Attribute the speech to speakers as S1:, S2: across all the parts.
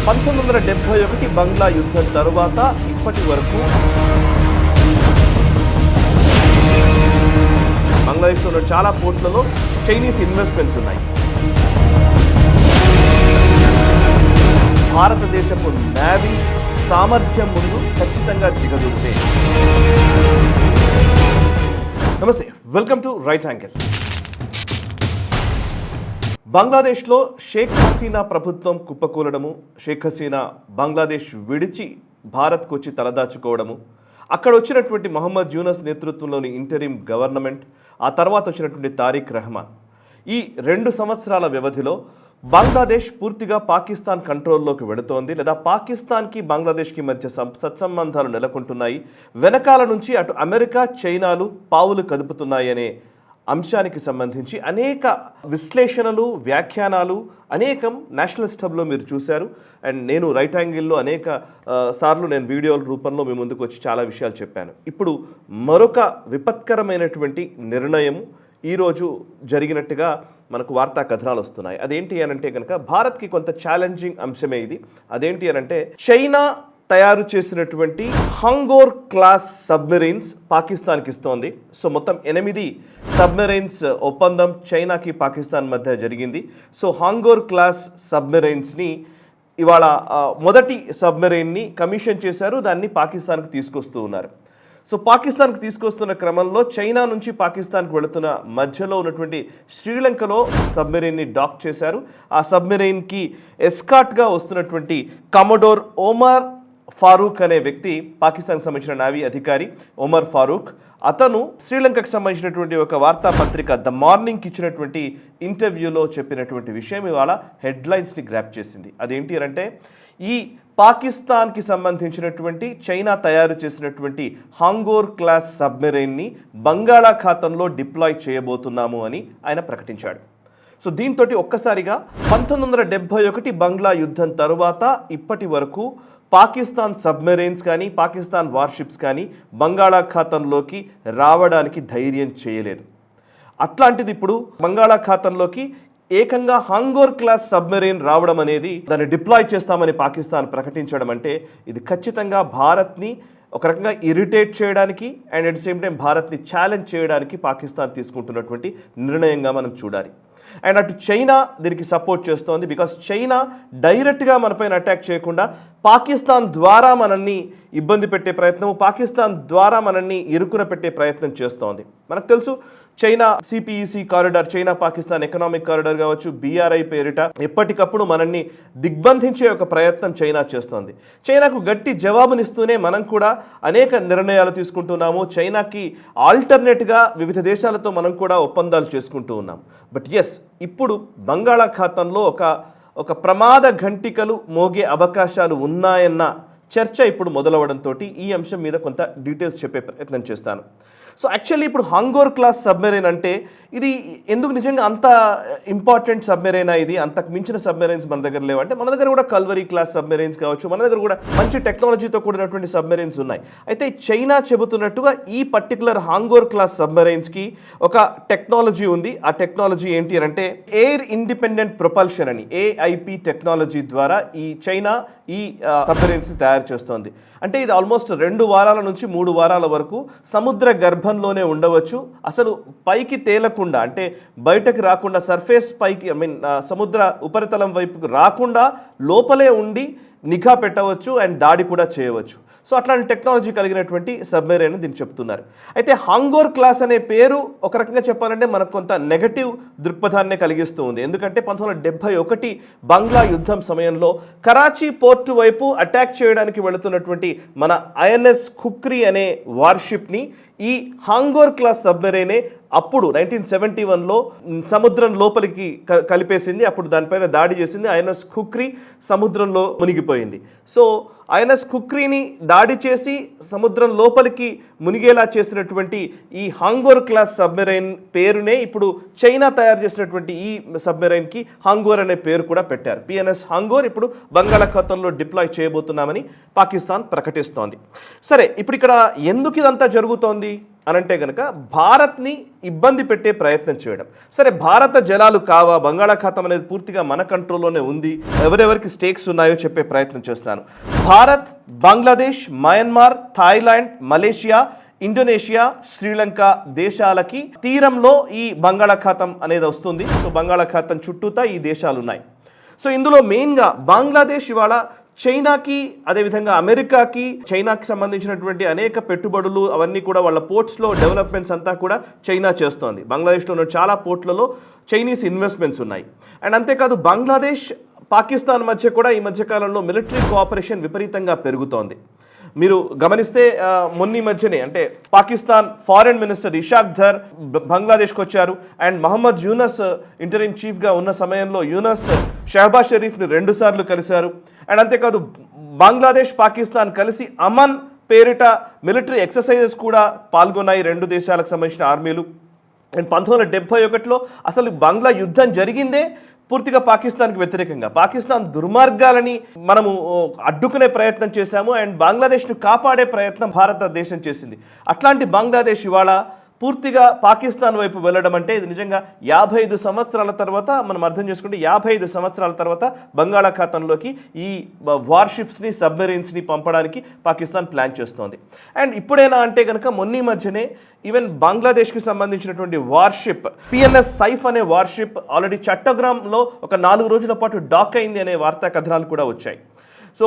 S1: 1971 బంగ్లా యుద్ధం తరువాత ఇప్పటి వరకు బంగ్లాదేశ్లో ఉన్న చాలా పోర్ట్లలో చైనీస్ ఇన్వెస్ట్మెంట్స్ ఉన్నాయి. భారతదేశపు నేవీ సామర్థ్యం ముందు ఖచ్చితంగా దిగదుంటే. నమస్తే, వెల్కమ్ టు రైట్ యాంగిల్. బంగ్లాదేశ్లో షేక్ హసీనా ప్రభుత్వం కుప్పకూలడము, షేక్ హసీనా బంగ్లాదేశ్ విడిచి భారత్కు వచ్చి తలదాచుకోవడము, అక్కడ వచ్చినటువంటి మహమ్మద్ యూనస్ నేతృత్వంలోని ఇంటరిమ్ గవర్నమెంట్, ఆ తర్వాత వచ్చినటువంటి తారిక్ రెహమాన్, ఈ 2 సంవత్సరాల వ్యవధిలో బంగ్లాదేశ్ పూర్తిగా పాకిస్తాన్ కంట్రోల్లోకి వెళుతోంది, లేదా పాకిస్తాన్కి బంగ్లాదేశ్కి మధ్య సత్సంబంధాలు నెలకొంటున్నాయి. వెనకాల నుంచి అటు అమెరికా, చైనాలు పావులు కదుపుతున్నాయి అనే అంశానికి సంబంధించి అనేక విశ్లేషణలు, వ్యాఖ్యానాలు అనేకం నేషనలిస్ట్ హబ్లో మీరు చూశారు. అండ్ నేను రైట్ యాంగిల్లో అనేక సార్లు నేను వీడియోల రూపంలో మీ ముందుకు వచ్చి చాలా విషయాలు చెప్పాను. ఇప్పుడు మరొక విపత్కరమైనటువంటి నిర్ణయం ఈరోజు జరిగినట్టుగా మనకు వార్తా కథనాలు వస్తున్నాయి. అదేంటి అనంటే కనుక భారత్కి కొంత ఛాలెంజింగ్ అంశమే ఇది. అదేంటి అనంటే చైనా తయారు చేసినటువంటి హంగోర్ క్లాస్ సబ్మెరైన్స్ పాకిస్తాన్కి ఇస్తోంది. సో మొత్తం 8 సబ్మెరైన్స్ ఒప్పందం చైనాకి పాకిస్తాన్ మధ్య జరిగింది. సో హంగోర్ క్లాస్ సబ్మెరైన్స్ని ఇవాళ మొదటి సబ్మెరైన్ని కమిషన్ చేశారు, దాన్ని పాకిస్తాన్కి తీసుకొస్తూ ఉన్నారు. సో పాకిస్తాన్కి తీసుకొస్తున్న క్రమంలో చైనా నుంచి పాకిస్తాన్కి వెళుతున్న మధ్యలో ఉన్నటువంటి శ్రీలంకలో సబ్మెరైన్ని డాక్ చేశారు. ఆ సబ్మెరైన్కి ఎస్కాట్గా వస్తున్నటువంటి కమోడోర్ ఒమర్ ఫారూక్ అనే వ్యక్తి, పాకిస్తాన్కి సంబంధించిన నేవీ అధికారి ఒమర్ ఫారూక్, అతను శ్రీలంకకు సంబంధించినటువంటి ఒక వార్తాపత్రిక ద మార్నింగ్కి ఇచ్చినటువంటి ఇంటర్వ్యూలో చెప్పినటువంటి విషయం ఇవాళ హెడ్లైన్స్ని గ్రాప్ చేసింది. అదేంటి అంటే, ఈ పాకిస్తాన్కి సంబంధించినటువంటి చైనా తయారు చేసినటువంటి హంగోర్ క్లాస్ సబ్మెరైన్ని బంగాళాఖాతంలో డిప్లాయ్ చేయబోతున్నాము అని ఆయన ప్రకటించాడు. సో దీంతో ఒక్కసారిగా 1971 బంగ్లా యుద్ధం తరువాత ఇప్పటి వరకు పాకిస్తాన్ సబ్మెరైన్స్ కానీ పాకిస్తాన్ వార్షిప్స్ కానీ బంగాళాఖాతంలోకి రావడానికి ధైర్యం చేయలేదు. అట్లాంటిది ఇప్పుడు బంగాళాఖాతంలోకి ఏకంగా హంగోర్ క్లాస్ సబ్మెరైన్ రావడం అనేది, దాన్ని డిప్లాయ్ చేస్తామని పాకిస్తాన్ ప్రకటించడం అంటే ఇది ఖచ్చితంగా భారత్ని ఒక రకంగా ఇరిటేట్ చేయడానికి and at the same time భారత్ని ఛాలెంజ్ చేయడానికి పాకిస్తాన్ తీసుకుంటున్నటువంటి నిర్ణయంగా మనం చూడాలి. అండ్ అటు చైనా దీనికి సపోర్ట్ చేస్తోంది. బికాస్ చైనా డైరెక్ట్గా మనపైన అటాక్ చేయకుండా పాకిస్తాన్ ద్వారా మనల్ని ఇబ్బంది పెట్టే ప్రయత్నం, పాకిస్తాన్ ద్వారా మనల్ని ఇరుకున పెట్టే ప్రయత్నం చేస్తోంది. మనకు తెలుసు, China CPEC corridor, China Pakistan economic corridor కావచ్చు, BRI పేరిట ఎప్పటికప్పుడు మనల్ని దిగ్బంధించే ఒక ప్రయత్నం చైనా చేస్తోంది. చైనాకు గట్టి జవాబునిస్తూనే మనం కూడా అనేక నిర్ణయాలు తీసుకుంటున్నాము. చైనాకి ఆల్టర్నేట్గా వివిధ దేశాలతో మనం కూడా ఒప్పందాలు చేసుకుంటూ ఉన్నాం. బట్ ఎస్, ఇప్పుడు బంగాళాఖాతంలో ఒక ప్రమాద ఘంటికలు మోగే అవకాశాలు ఉన్నాయన్న చర్చ ఇప్పుడు మొదలవడంతో ఈ అంశం మీద కొంత డీటెయిల్స్ చెప్పే ప్రయత్నం చేస్తాను. సో యాక్చువల్లీ ఇప్పుడు హంగోర్ క్లాస్ సబ్మెరైన్ అంటే ఇది ఎందుకు నిజంగా అంత ఇంపార్టెంట్ సబ్మెరైనా, ఇది అంతకు మించిన సబ్మెరైన్స్ మన దగ్గర లేవంటే, మన దగ్గర కూడా కల్వరీ క్లాస్ సబ్మెరైన్స్ కావచ్చు, మన దగ్గర కూడా మంచి టెక్నాలజీతో కూడినటువంటి సబ్మెరైన్స్ ఉన్నాయి. అయితే చైనా చెబుతున్నట్టుగా ఈ పర్టికులర్ హంగోర్ క్లాస్ సబ్మెరైన్స్కి ఒక టెక్నాలజీ ఉంది. ఆ టెక్నాలజీ ఏంటి అంటే ఎయిర్ ఇండిపెండెంట్ ప్రొపల్షన్ అని, AIP టెక్నాలజీ ద్వారా ఈ చైనా ఈ సబ్మెరైన్స్ని తయారు చేస్తోంది. అంటే ఇది ఆల్మోస్ట్ 2 వారాల నుంచి 3 వారాల వరకు సముద్ర గర్భంలోనే ఉండవచ్చు. అసలు పైకి తేలకుండా, అంటే బయటకు రాకుండా, సర్ఫేస్ పైకి సముద్ర ఉపరితలం వైపుకు రాకుండా లోపలే ఉండి నిఘా పెట్టవచ్చు అండ్ దాడి కూడా చేయవచ్చు. సో అట్లాంటి టెక్నాలజీ కలిగినటువంటి సబ్మెరైన్ దీన్ని చెప్తున్నారు. అయితే హంగోర్ క్లాస్ అనే పేరు ఒక రకంగా చెప్పాలంటే మనకు కొంత నెగటివ్ దృక్పథాన్ని కలిగిస్తూ ఉంది. ఎందుకంటే 1971 బంగ్లా యుద్ధం సమయంలో కరాచీ పోర్టు వైపు అటాక్ చేయడానికి వెళుతున్నటువంటి మన INS ఖుక్రీ అనే వార్షిప్ని ఈ హంగోర్ క్లాస్ సబ్మెరైనే అప్పుడు 1971లో సముద్రం లోపలికి కలిపేసింది. అప్పుడు దానిపైన దాడి చేసింది. INS ఖుక్రీ సముద్రంలో మునిగిపోయింది. సో INS ఖుక్రీని దాడి చేసి సముద్రం లోపలికి మునిగేలా చేసినటువంటి ఈ హంగోర్ క్లాస్ సబ్మెరైన్ పేరునే ఇప్పుడు చైనా తయారు చేసినటువంటి ఈ సబ్మెరైన్కి హంగోర్ అనే పేరు కూడా పెట్టారు. PNS హంగోర్ ఇప్పుడు బంగాళాఖాతంలో డిప్లాయ్ చేయబోతున్నామని పాకిస్తాన్ ప్రకటిస్తోంది. సరే, ఇప్పుడు ఇక్కడ ఎందుకు ఇదంతా జరుగుతోంది? అనంటే గనక భారత్ని ఇబ్బంది పెట్టే ప్రయత్నం చేయడం. సరే, భారత జలాలు కావా, బంగాళాఖాతం అనేది పూర్తిగా మన కంట్రోల్లోనే ఉంది, ఎవరెవరికి స్టేక్స్ ఉన్నాయో చెప్పే ప్రయత్నం చేస్తాను. Bharat, Bangladesh, Myanmar, Thailand, Malaysia, Indonesia, Sri Lanka దేశాలకి తీరంలో ఈ బంగాళాఖాతం అనేది వస్తుంది. సో బంగాళాఖాతం చుట్టూతా ఈ దేశాలు ఉన్నాయి. సో ఇందులో మెయిన్గా బంగ్లాదేశ్ ఇవాళ చైనాకి, అదేవిధంగా అమెరికాకి, చైనాకి సంబంధించినటువంటి అనేక పెట్టుబడులు అవన్నీ కూడా వాళ్ళ పోర్ట్స్లో డెవలప్మెంట్స్ అంతా కూడా చైనా చేస్తోంది. బంగ్లాదేశ్లో ఉన్న చాలా పోర్ట్లలో చైనీస్ ఇన్వెస్ట్మెంట్స్ ఉన్నాయి. అండ్ అంతేకాదు బంగ్లాదేశ్, పాకిస్తాన్ మధ్య కూడా ఈ మధ్యకాలంలో మిలిటరీ కోఆపరేషన్ విపరీతంగా పెరుగుతోంది. మీరు గమనిస్తే మొన్న మధ్యనే అంటే పాకిస్తాన్ ఫారెన్ మినిస్టర్ ఇషాక్ ధర్ బంగ్లాదేశ్కి వచ్చారు. అండ్ మహమ్మద్ యూనస్ ఇంటరిమ్ చీఫ్గా ఉన్న సమయంలో యూనస్ షహబాజ్ షరీఫ్ని 2 సార్లు కలిశారు. అండ్ అంతేకాదు బంగ్లాదేశ్, పాకిస్తాన్ కలిసి అమన్ పేరిట మిలిటరీ ఎక్సర్సైజెస్ కూడా పాల్గొన్నాయి 2 దేశాలకు సంబంధించిన ఆర్మీలు. అండ్ 1971లో అసలు బంగ్లా యుద్ధం జరిగిందే పూర్తిగా పాకిస్తాన్కి వ్యతిరేకంగా. పాకిస్తాన్ దుర్మార్గాలని మనము అడ్డుకునే ప్రయత్నం చేశాము అండ్ బంగ్లాదేశ్ను కాపాడే ప్రయత్నం భారతదేశం చేసింది. అట్లాంటి బంగ్లాదేశ్ ఇవాళ పూర్తిగా పాకిస్తాన్ వైపు వెళ్ళడం అంటే ఇది నిజంగా 55 సంవత్సరాల తర్వాత మనం అర్థం చేసుకుంటే 55 సంవత్సరాల తర్వాత బంగాళాఖాతంలోకి ఈ వార్షిప్స్ని, సబ్మెరీన్స్ని పంపడానికి పాకిస్తాన్ ప్లాన్ చేస్తోంది. అండ్ ఇప్పుడైనా అంటే కనుక మొన్న మధ్యనే ఈవెన్ బంగ్లాదేశ్కి సంబంధించినటువంటి వార్షిప్ పిఎన్ఎస్ సైఫ్ అనే వార్షిప్ ఆల్రెడీ చట్టగ్రామ్లో ఒక 4 రోజుల పాటు డాక్ అయింది అనే వార్తా కథనాలు కూడా వచ్చాయి. సో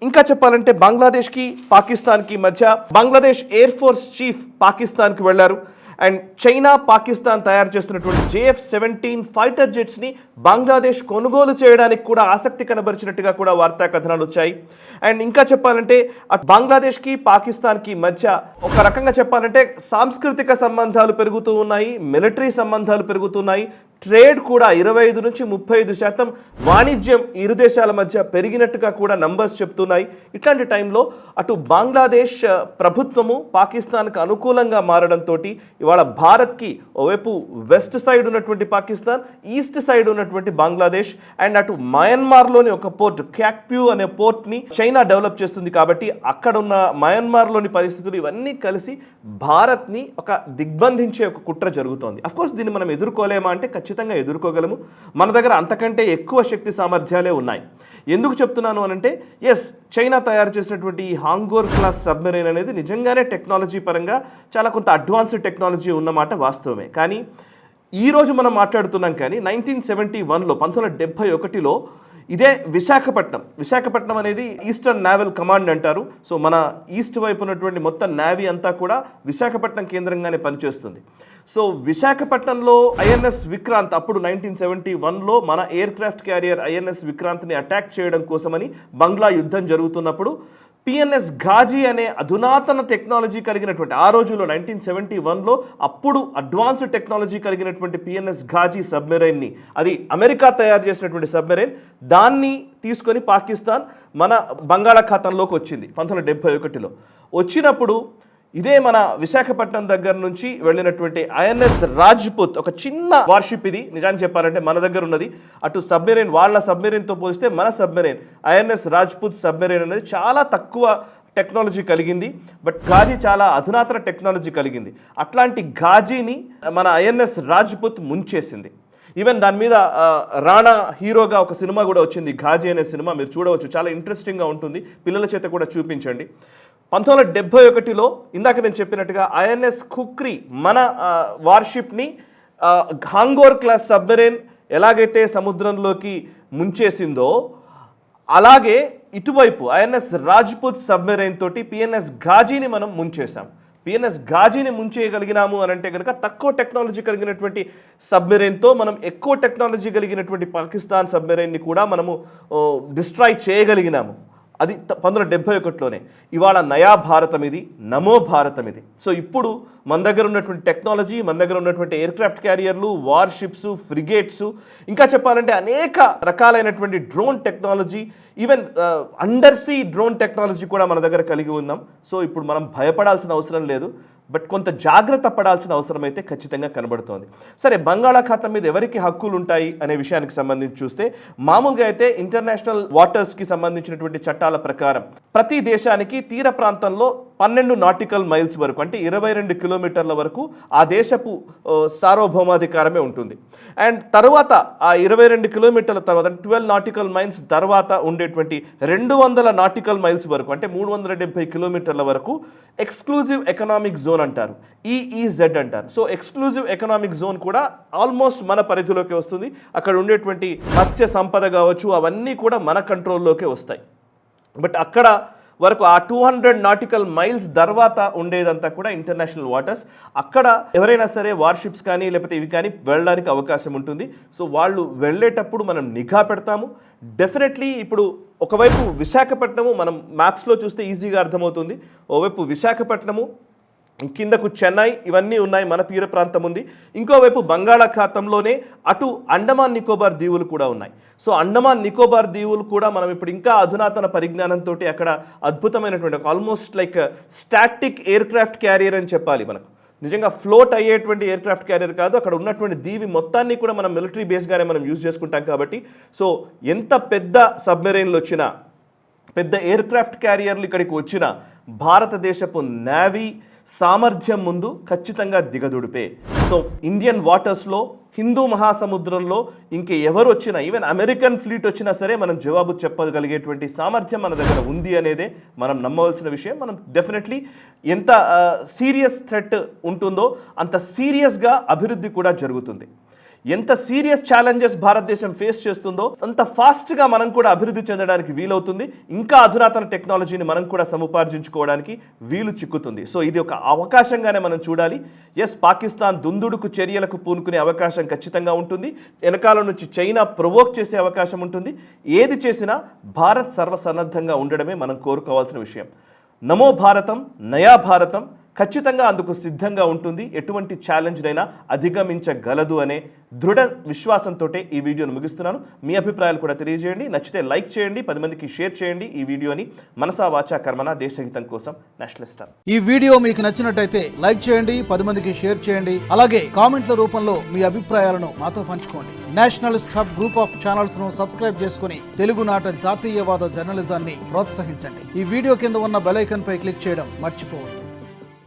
S1: ఇంకా చెప్పాలంటే బంగ్లాదేశ్కి, పాకిస్తాన్కి మధ్య బంగ్లాదేశ్ ఎయిర్ ఫోర్స్ చీఫ్ పాకిస్తాన్కి వెళ్ళారు. అండ్ చైనా, పాకిస్తాన్ తయారు చేస్తున్నటువంటి JF-17 ఫైటర్ జెట్స్ని బంగ్లాదేశ్ కొనుగోలు చేయడానికి కూడా ఆసక్తి కనబరిచినట్టుగా కూడా వార్తా కథనాలు వచ్చాయి. అండ్ ఇంకా చెప్పాలంటే అటు బంగ్లాదేశ్కి, పాకిస్తాన్కి మధ్య ఒక రకంగా చెప్పాలంటే సాంస్కృతిక సంబంధాలు పెరుగుతూ ఉన్నాయి, మిలిటరీ సంబంధాలు పెరుగుతున్నాయి, ట్రేడ్ కూడా 25 నుంచి 35% వాణిజ్యం ఇరు దేశాల మధ్య పెరిగినట్టుగా కూడా నంబర్స్ చెప్తున్నాయి. ఇట్లాంటి టైంలో అటు బంగ్లాదేశ్ ప్రభుత్వము పాకిస్తాన్కి అనుకూలంగా మారడంతో ఇవాళ భారత్కి ఓవైపు వెస్ట్ సైడ్ ఉన్నటువంటి పాకిస్తాన్, ఈస్ట్ సైడ్ ఉన్నటువంటి బంగ్లాదేశ్ అండ్ అటు మయన్మార్లోని ఒక పోర్ట్ క్యాక్ప్యూ అనే పోర్ట్ని చైనా డెవలప్ చేస్తుంది. కాబట్టి అక్కడ ఉన్న మయన్మార్లోని పరిస్థితులు ఇవన్నీ కలిసి భారత్ని ఒక దిగ్బంధించే ఒక కుట్ర జరుగుతోంది. అఫ్కోర్స్ దీన్ని మనం ఎదుర్కోలేమా అంటే ఖచ్చితంగా ఎదుర్కోగలము. మన దగ్గర అంతకంటే ఎక్కువ శక్తి సామర్థ్యాలే ఉన్నాయి. ఎందుకు చెప్తున్నాను అనంటే ఎస్, చైనా తయారు చేసినటువంటి ఈ హాంగోర్ క్లాస్ సబ్మెరైన్ అనేది నిజంగానే టెక్నాలజీ పరంగా చాలా కొంత అడ్వాన్స్డ్ టెక్నాలజీ ఉన్నమాట వాస్తవమే. కానీ ఈరోజు మనం మాట్లాడుతున్నాం కానీ 1971లో ఇదే విశాఖపట్నం అనేది ఈస్టర్న్ నేవల్ కమాండ్ అంటారు. సో మన ఈస్ట్ వైపు ఉన్నటువంటి మొత్తం నేవీ అంతా కూడా విశాఖపట్నం కేంద్రంగానే పనిచేస్తుంది. సో విశాఖపట్నంలో INS విక్రాంత్ అప్పుడు 1971లో మన ఎయిర్ క్రాఫ్ట్ క్యారియర్ INS విక్రాంత్ని అటాక్ చేయడం కోసమని బంగ్లా యుద్ధం జరుగుతున్నప్పుడు PNS ఘాజీ అనే అధునాతన టెక్నాలజీ కలిగినటువంటి ఆ రోజుల్లో 1971లో అప్పుడు అడ్వాన్స్డ్ టెక్నాలజీ కలిగినటువంటి PNS ఘాజీ సబ్మెరైన్ని, అది అమెరికా తయారు చేసినటువంటి సబ్మెరైన్, దాన్ని తీసుకొని పాకిస్తాన్ మన బంగాళాఖాతంలోకి వచ్చింది 1971లో. వచ్చినప్పుడు ఇదే మన విశాఖపట్నం దగ్గర నుంచి వెళ్ళినటువంటి INS రాజ్పుత్, ఒక చిన్న వార్షిప్ ఇది నిజానికి చెప్పాలంటే మన దగ్గర ఉన్నది. అటు సబ్మెరైన్, వాళ్ళ సబ్మెరైన్తో పోలిస్తే మన సబ్మెరైన్ INS రాజ్పుత్ సబ్మెరైన్ అనేది చాలా తక్కువ టెక్నాలజీ కలిగింది. బట్ ఘాజీ చాలా అధునాతన టెక్నాలజీ కలిగింది. అట్లాంటి ఘాజీని మన INS రాజ్పుత్ ముంచేసింది. ఈవెన్ దాని మీద రాణా హీరోగా ఒక సినిమా కూడా వచ్చింది, ఘాజీ అనే సినిమా, మీరు చూడవచ్చు, చాలా ఇంట్రెస్టింగ్గా ఉంటుంది, పిల్లల చేత కూడా చూపించండి. 1971లో ఇందాక నేను చెప్పినట్టుగా INS ఖుక్రీ మన వార్షిప్ని హాంగోర్ క్లాస్ సబ్మెరైన్ ఎలాగైతే సముద్రంలోకి ముంచేసిందో అలాగే ఇటువైపు INS రాజ్పుత్ సబ్మెరైన్ తోటి PNS ఘాజీని మనం ముంచేసాం. PNS ఘాజీని ముంచేయగలిగినాము అని అంటే కనుక తక్కువ టెక్నాలజీ కలిగినటువంటి సబ్మెరైన్తో మనం ఎక్కువ టెక్నాలజీ కలిగినటువంటి పాకిస్తాన్ సబ్మెరైన్ని కూడా మనము డిస్ట్రాయ్ చేయగలిగినాము. అది 1971లోనే. ఇవాళ నయా భారతం ఇది, నమో భారతం ఇది. సో ఇప్పుడు మన దగ్గర ఉన్నటువంటి టెక్నాలజీ, మన దగ్గర ఉన్నటువంటి ఎయిర్ క్రాఫ్ట్ క్యారియర్లు, వార్షిప్స్, ఫ్రిగేట్స్, ఇంకా చెప్పాలంటే అనేక రకాలైనటువంటి drone technology, even under see drone technology కూడా మన దగ్గర కలిగి ఉన్నాం. సో ఇప్పుడు మనం భయపడాల్సిన అవసరం లేదు, బట్ కొంత జాగ్రత్త పడాల్సిన అవసరం అయితే ఖచ్చితంగా కనబడుతోంది. సరే, బంగాళాఖాతం మీద ఎవరికి హక్కులు ఉంటాయి అనే విషయానికి సంబంధించి చూస్తే మామూలుగా అయితే ఇంటర్నేషనల్ వాటర్స్కి సంబంధించినటువంటి చట్టాల ప్రకారం ప్రతి దేశానికి తీర ప్రాంతంలో 12 నాటికల్ మైల్స్ వరకు, అంటే 22 కిలోమీటర్ల వరకు ఆ దేశపు సార్వభౌమాధికారమే ఉంటుంది. అండ్ తర్వాత ఆ 22 కిలోమీటర్ల తర్వాత 12 నాటికల్ మైల్స్ తర్వాత ఉండేటువంటి 200 నాటికల్ మైల్స్ వరకు, అంటే 370 కిలోమీటర్ల వరకు ఎక్స్క్లూజివ్ ఎకనామిక్ జోన్ అంటారు, EEZ అంటారు. సో ఎక్స్క్లూజివ్ ఎకనామిక్ జోన్ కూడా ఆల్మోస్ట్ మన పరిధిలోకి వస్తుంది. అక్కడ ఉండేటువంటి మత్స్య సంపద కావచ్చు అవన్నీ కూడా మన కంట్రోల్లోకే వస్తాయి. బట్ అక్కడ వరకు ఆ 200 నాటికల్ మైల్స్ తర్వాత ఉండేదంతా కూడా ఇంటర్నేషనల్ వాటర్స్. అక్కడ ఎవరైనా సరే వార్షిప్స్ కానీ లేకపోతే ఇవి కానీ వెళ్ళడానికి అవకాశం ఉంటుంది. సో వాళ్ళు వెళ్ళేటప్పుడు మనం నిఘా పెడతాము. డెఫినెట్లీ ఇప్పుడు ఒకవైపు విశాఖపట్నము మనం మ్యాప్స్లో చూస్తే ఈజీగా అర్థమవుతుంది. ఓవైపు విశాఖపట్నము, కిందకు చెన్నై, ఇవన్నీ ఉన్నాయి, మన తీర ప్రాంతం ఉంది. ఇంకోవైపు బంగాళాఖాతంలోనే అటు అండమాన్ నికోబార్ దీవులు కూడా ఉన్నాయి. సో అండమాన్ నికోబార్ దీవులు కూడా మనం ఇప్పుడు ఇంకా అధునాతన పరిజ్ఞానంతో అక్కడ అద్భుతమైనటువంటి almost like static air craft carrier అని చెప్పాలి. మనకు నిజంగా ఫ్లోట్ అయ్యేటువంటి ఎయిర్ క్రాఫ్ట్ క్యారియర్ కాదు, అక్కడ ఉన్నటువంటి దీవి మొత్తాన్ని కూడా మనం మిలిటరీ బేస్గానే మనం యూజ్ చేసుకుంటాం కాబట్టి. సో ఎంత పెద్ద సబ్మెరైన్లు వచ్చినా, పెద్ద ఎయిర్ క్రాఫ్ట్ క్యారియర్లు ఇక్కడికి వచ్చినా భారతదేశపు నేవీ సామర్థ్యం ముందు ఖచ్చితంగా దిగదుడిపే. సో ఇండియన్ వాటర్స్లో, హిందూ మహాసముద్రంలో ఇంక ఎవరు వచ్చినా, ఈవెన్ అమెరికన్ ఫ్లీట్ వచ్చినా సరే మనం జవాబు చెప్పగలిగేటువంటి సామర్థ్యం మన దగ్గర ఉంది అనేదే మనం నమ్మవలసిన విషయం. మనం డెఫినెట్లీ ఎంత సీరియస్ థ్రెట్ ఉంటుందో అంత సీరియస్గా అభివృద్ధి కూడా జరుగుతుంది. ఎంత సీరియస్ ఛాలెంజెస్ భారతదేశం ఫేస్ చేస్తుందో అంత ఫాస్ట్గా మనం కూడా అభివృద్ధి చెందడానికి వీలవుతుంది. ఇంకా అధునాతన టెక్నాలజీని మనం కూడా సముపార్జించుకోవడానికి వీలు చిక్కుతుంది. సో ఇది ఒక అవకాశంగానే మనం చూడాలి. ఎస్, పాకిస్తాన్ దుందుడుకు చర్యలకు పూనుకునే అవకాశం ఖచ్చితంగా ఉంటుంది. వెనకాల నుంచి చైనా ప్రొవోక్ చేసే అవకాశం ఉంటుంది. ఏది చేసినా భారత్ సర్వసన్నద్ధంగా ఉండడమే మనం కోరుకోవాల్సిన విషయం. నమో భారతం, నయా భారతం ఖచ్చితంగా అందుకు సిద్ధంగా ఉంటుంది. ఎటువంటి ఛాలెంజ్నైనా అధిగమించగలదు అనే దృఢ విశ్వాసంతో ఈ వీడియోను ముగిస్తున్నాను. మీ అభిప్రాయాలు కూడా తెలియజేయండి. నచ్చితే లైక్ చేయండి, 10 మందికి షేర్ చేయండి ఈ వీడియోని. మనసా వాచా కర్మన, దేశహితం కోసం, నేషనల్ స్టార్.
S2: ఈ వీడియో మీకు నచ్చినట్టయితే లైక్ చేయండి, 10 మందికి షేర్ చేయండి. అలాగే కామెంట్ల రూపంలో మీ అభిప్రాయాలను మాతో పంచుకోండి. Nationalist hub group of channels ను సబ్స్క్రైబ్ చేసుకుని తెలుగునాట జాతీయవాద జర్నలిజాన్ని ప్రోత్సహించండి. ఈ వీడియో కింద ఉన్న బెల్ ఐకాన్ పై క్లిక్ చేయడం మర్చిపోవద్దు.